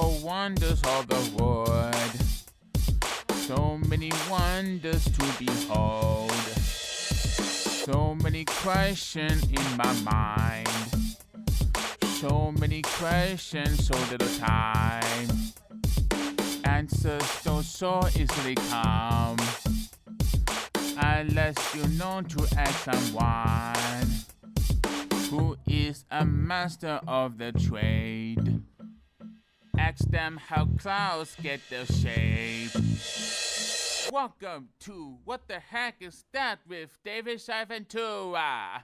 Oh, wonders of the world, so many wonders to behold, so many questions in my mind, so many questions, so little time. Answers don't so easily come unless you know to ask someone who is a master of the trade. Ask them how clouds get their shape. Welcome to What the Heck Is That with David Shiventura.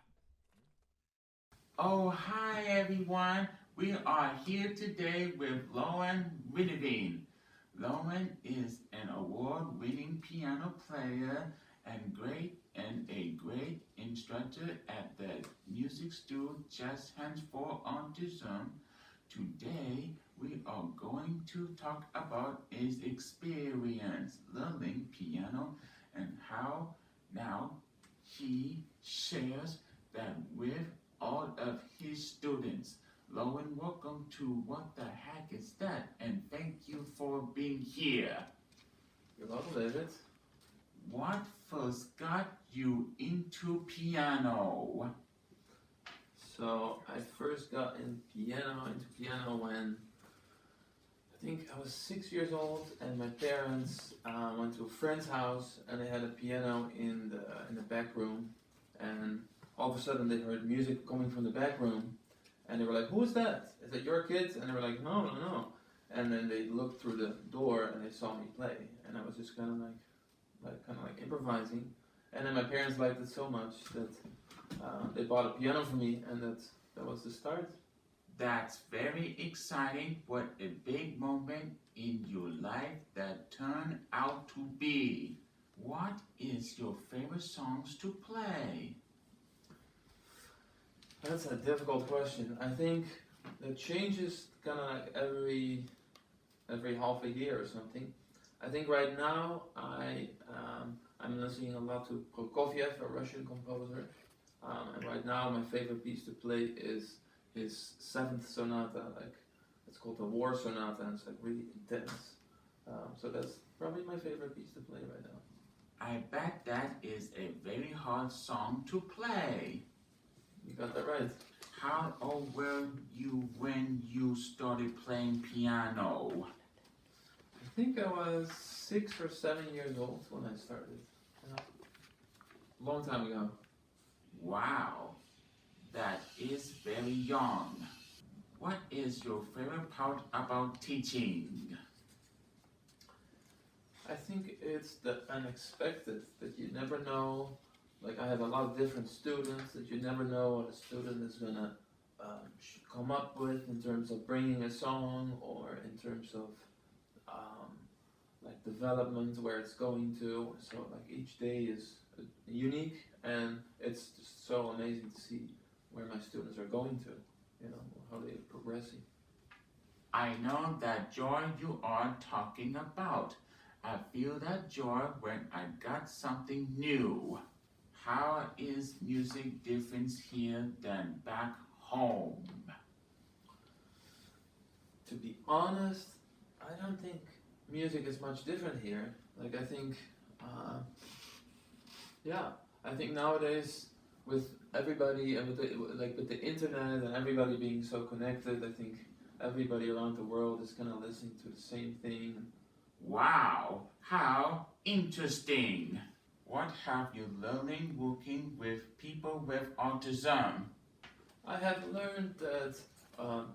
Oh, hi everyone. We are here today with Loran Witteveen. Loran is an award-winning piano player and a great instructor at the music school Just Hands for Autism. Today, we are going to talk about his experience learning piano and how now he shares that with all of his students. Loran, welcome to What the Heck Is That? And thank you for being here. You're welcome, David. What first got you into piano? So I first got into piano when I think I was 6 years old, and my parents went to a friend's house, and they had a piano in the back room, and all of a sudden they heard music coming from the back room, and they were like, "Who is that? Is that your kids?" And they were like, "No, no, no." And then they looked through the door and they saw me play, and I was just kind of like improvising, and then my parents liked it so much that they bought a piano for me, and that was the start. That's very exciting. What a big moment in your life that turned out to be. What is your favorite songs to play? That's a difficult question. I think it changes kind of like every half a year or something. I think right now I'm listening a lot to Prokofiev, a Russian composer. And right now my favorite piece to play is his seventh sonata, like it's called the War Sonata, and it's like really intense. So that's probably my favorite piece to play right now. I bet that is a very hard song to play. You got that right. How old were you when you started playing piano? I think I was 6 or 7 years old when I started. Long time ago. Wow, that is very young. What is your favorite part about teaching? I think it's the unexpected, that you never know. Like I have a lot of different students, that you never know what a student is gonna come up with in terms of bringing a song, or in terms of like development, where it's going to. So like each day is unique, and it's just so amazing to see where my students are going to, how they're progressing. I know that joy you are talking about. I feel that joy when I got something new. How is music different here than back home? To be honest, I don't think music is much different here. Like I think, I think nowadays with everybody and with the internet and everybody being so connected, I think everybody around the world is kind of listening to the same thing. Wow, how interesting. What have you learning working with people with autism? I have learned that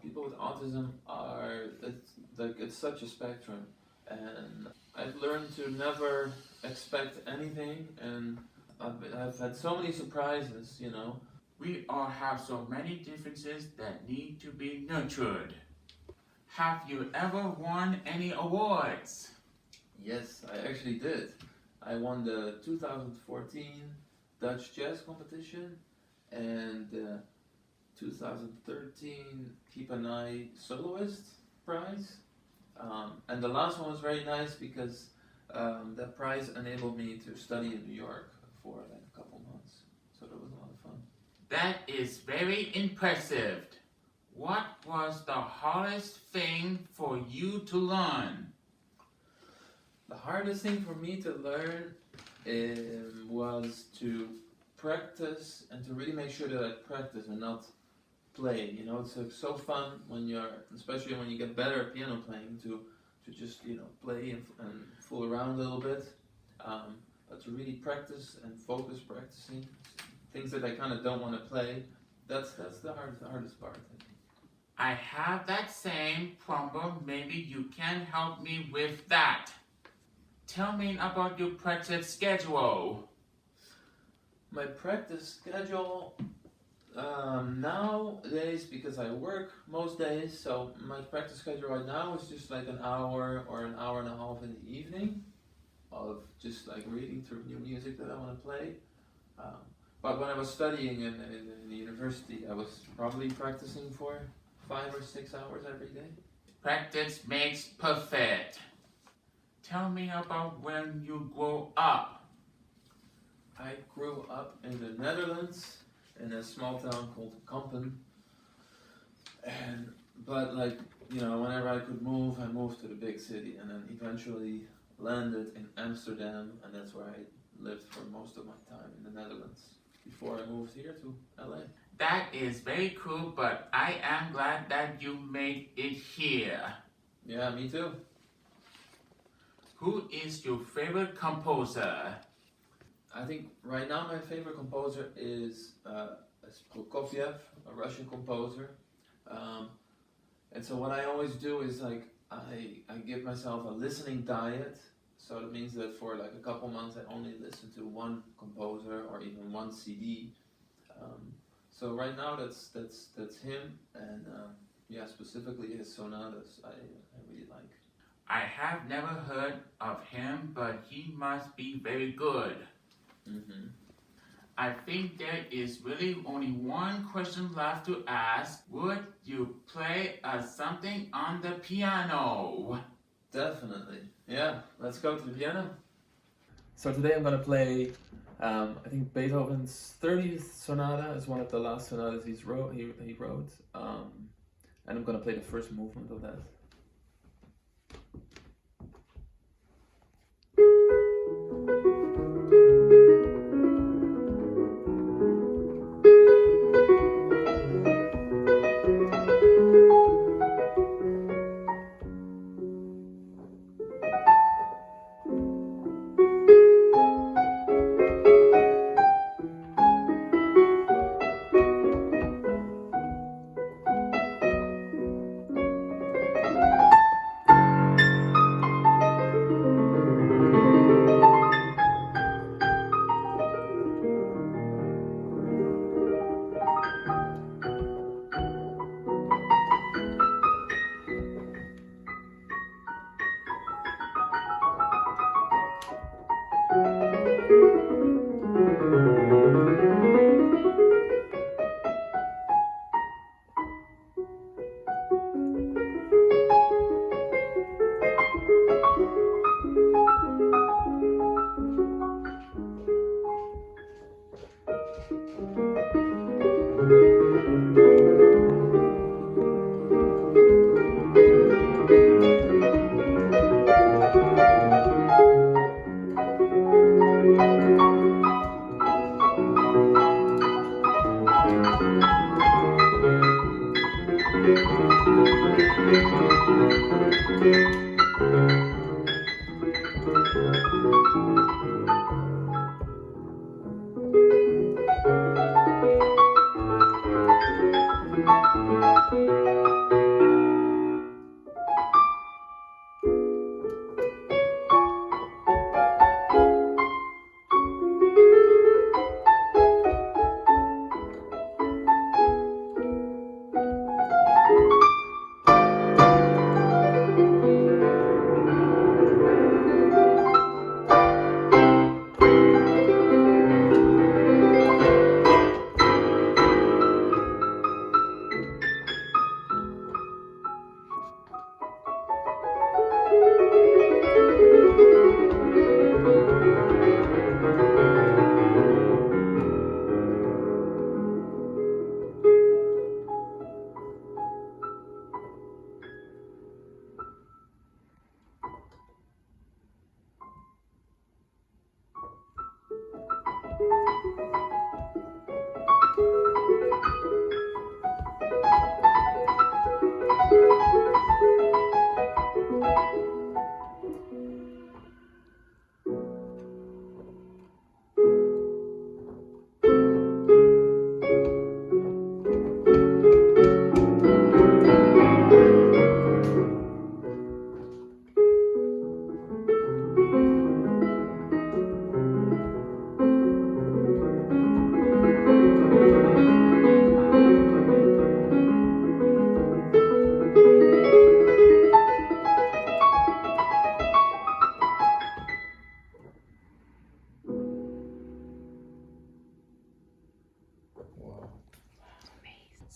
people with autism it's such a spectrum, and I've learned to never expect anything, and I've had so many surprises, We all have so many differences that need to be nurtured. Have you ever won any awards? Yes, I actually did. I won the 2014 Dutch Jazz Competition and the 2013 Keep an Eye Soloist Prize. And the last one was very nice because that prize enabled me to study in New York for like a couple months. So that was a lot of fun. That is very impressive. What was the hardest thing for you to learn? The hardest thing for me to learn was to practice and to really make sure that I practice and not play. You know, it's so fun when especially when you get better at piano playing, to just play and fool around a little bit. But to really practice and focus practicing things that I kind of don't want to play, that's the hardest part. I have that same problem. Maybe you can help me with that. Tell me about your practice schedule. My practice schedule nowadays, because I work most days, so my practice schedule right now is just like an hour or an hour and a half in the evening of just like reading through new music that I want to play. But when I was studying in the university, I was probably practicing for 5 or 6 hours every day. Practice makes perfect. Tell me about when you grew up. I grew up in the Netherlands in a small town called Kampen. But whenever I could move, I moved to the big city, and then eventually landed in Amsterdam, and that's where I lived for most of my time in the Netherlands before I moved here to LA. That is very cool, but I am glad that you made it here. Yeah, me too. Who is your favorite composer? I think right now my favorite composer is Prokofiev, a Russian composer. And so what I always do is I give myself a listening diet. So that means that for like a couple months I only listen to one composer or even one CD. So right now that's him, and specifically his sonatas I really like. I have never heard of him, but he must be very good. Mm-hmm. I think there is really only one question left to ask. Would you play something on the piano? Definitely. Yeah, let's go to the piano. So today I'm going to play, I think Beethoven's 30th Sonata is one of the last sonatas he wrote, and I'm going to play the first movement of that.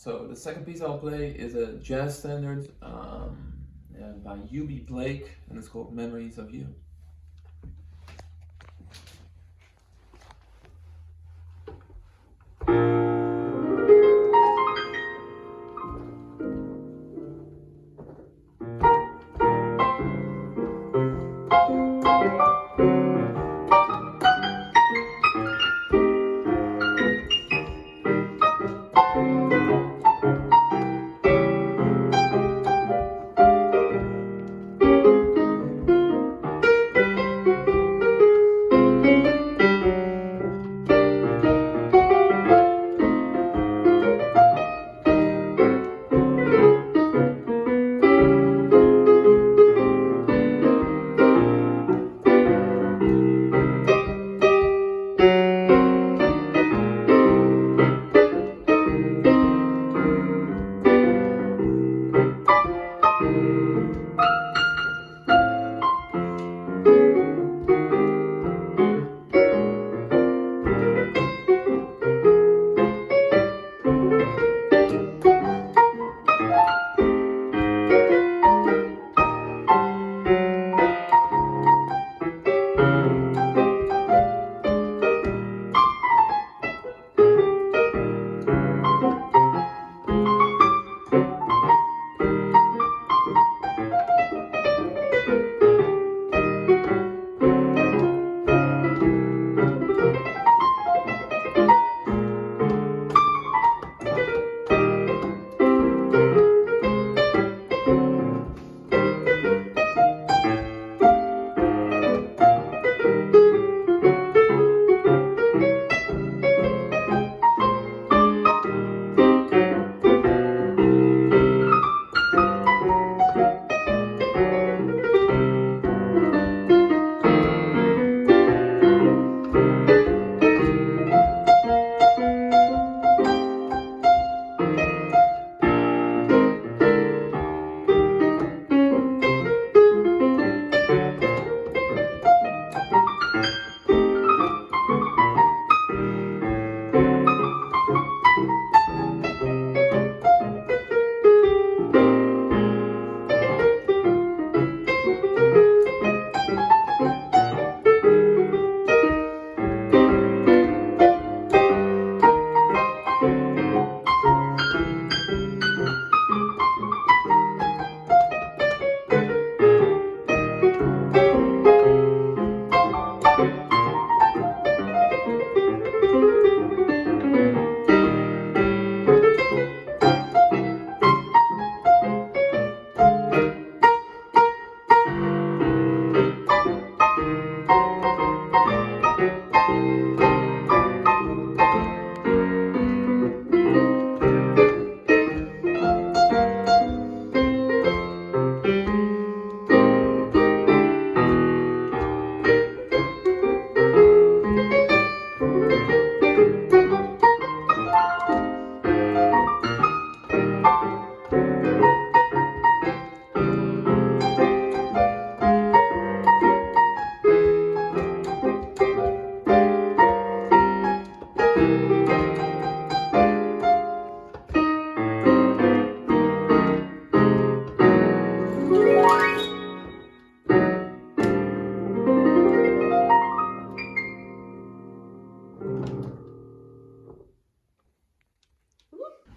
So the second piece I'll play is a jazz standard by U.B. Blake, and it's called Memories of You.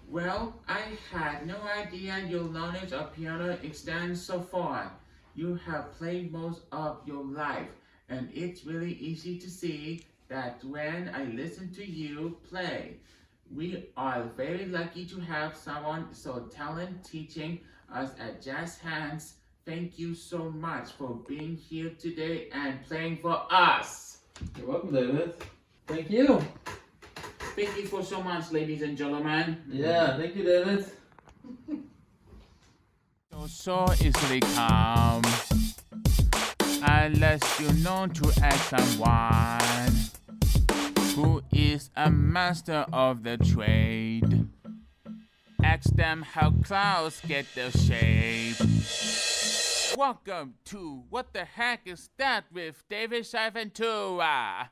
Well, I had no idea your knowledge of piano extends so far. You have played most of your life, and it's really easy to see that when I listen to you play. We are very lucky to have someone so talented teaching us at Jazz Hands. Thank you so much for being here today and playing for us. You're welcome, David. Thank you. Thank you for so much, ladies and gentlemen. Yeah, thank you, David. So easily come unless you know to ask someone who is a master of the trade. Ask them how clouds get their shape. Welcome to What the Heck Is That with David Shiventura.